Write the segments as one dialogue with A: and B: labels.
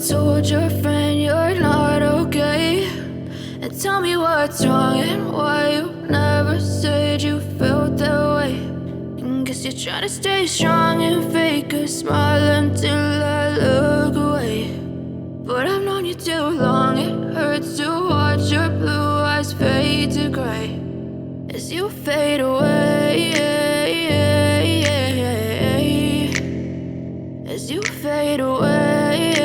A: told your friend you're not okay, and tell me what's wrong and why you never said you felt that way. And guess you're trying to stay strong and fake a smile until I look away. But I've known you too long, it hurts to watch your blue eyes fade to gray as you fade away, as you fade away.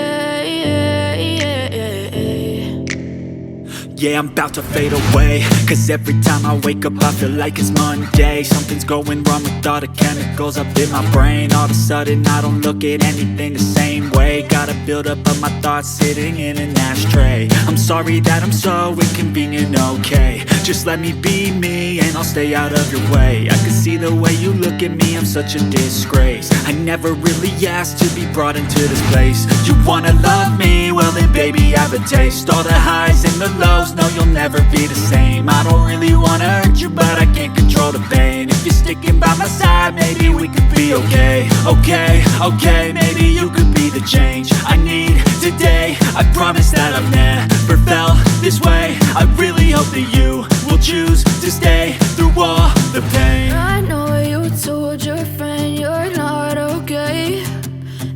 B: Yeah, I'm about to fade away, cause every time I wake up I feel like it's Monday. Something's going wrong with all the chemicals up in my brain. All of a sudden I don't look at anything the same way. Gotta build up of my thoughts sitting in an ashtray. I'm sorry that I'm so inconvenient, okay. Just let me be me and I'll stay out of your way. I can see the way you look at me, I'm such a disgrace. I never really asked to be brought into this place. You wanna love me? Well then baby I have a taste. All the highs and the lows, no you'll never be the same. I don't really wanna hurt you but I can't control the pain. If you're sticking by my side maybe we could be okay. Okay, maybe you could be the change I need today. I promise that I've never felt this way. I really hope that you will choose to stay through all the pain.
A: I know you told your friend you're not okay,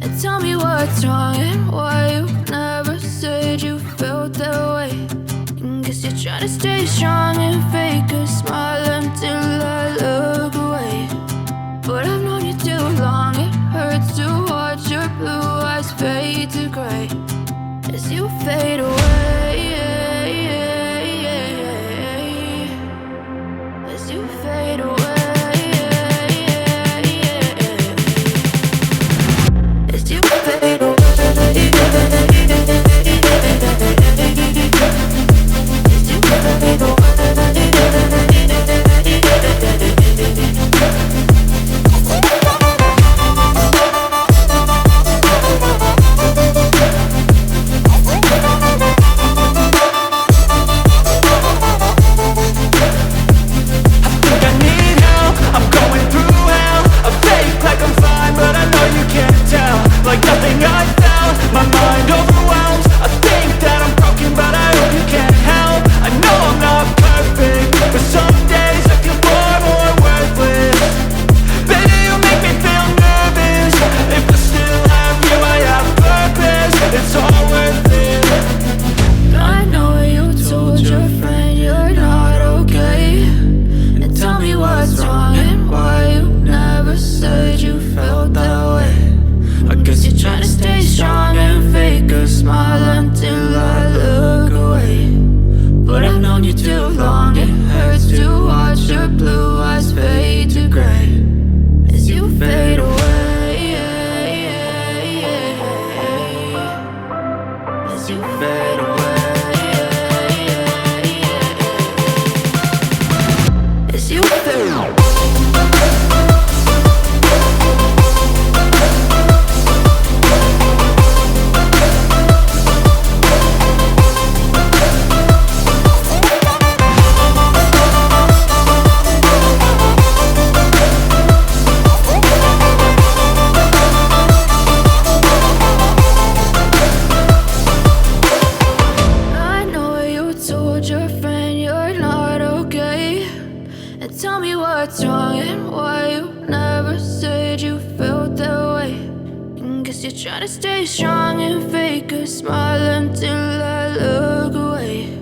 A: and tell me what's wrong and why you never said you felt that way. And guess you're trying to stay strong and fake a smile until I look away. But I've known you too long, it hurts to watch your blue eyes fade to gray as you fade away, as you fade away, as you fade away.
B: Like nothing I felt, my mind overwhelmed. I think that I'm broken, but I hope you can't help. I know I'm not perfect, but some days I feel far more worthless. Baby, you make me feel nervous. If I still have you, I have purpose. It's all worth it.
A: I know you told your friend you're not okay, and tell me what's wrong and why you never said you felt that way. I guess you're trying to stay strong and fake a smile until I look away. But I've known you too long, it hurts to watch your blue eyes fade to gray as you fade away, as you fade away, as you fade away. Your friend you're not okay, and tell me what's wrong and why you never said you felt that way. And guess you're trying to stay strong and fake a smile until I look away.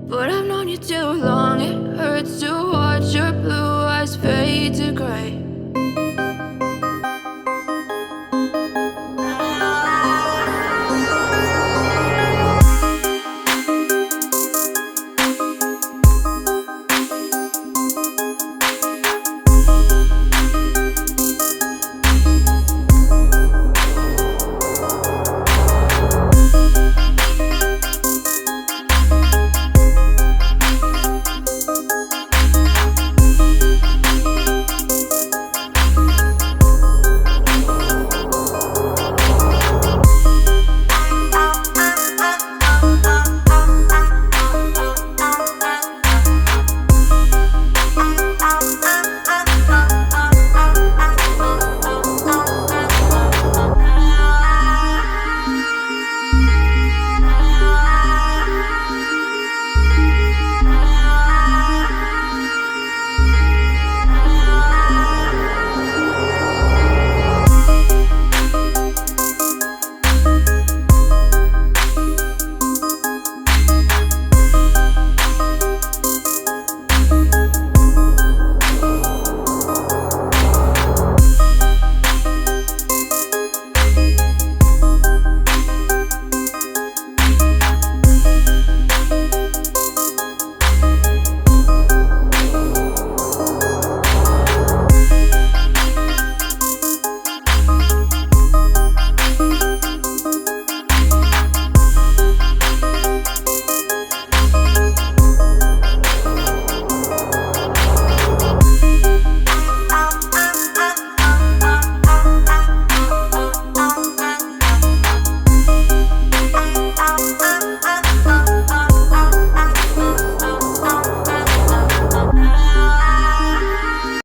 A: But I've known you too long, it hurts to watch your blue eyes fade to gray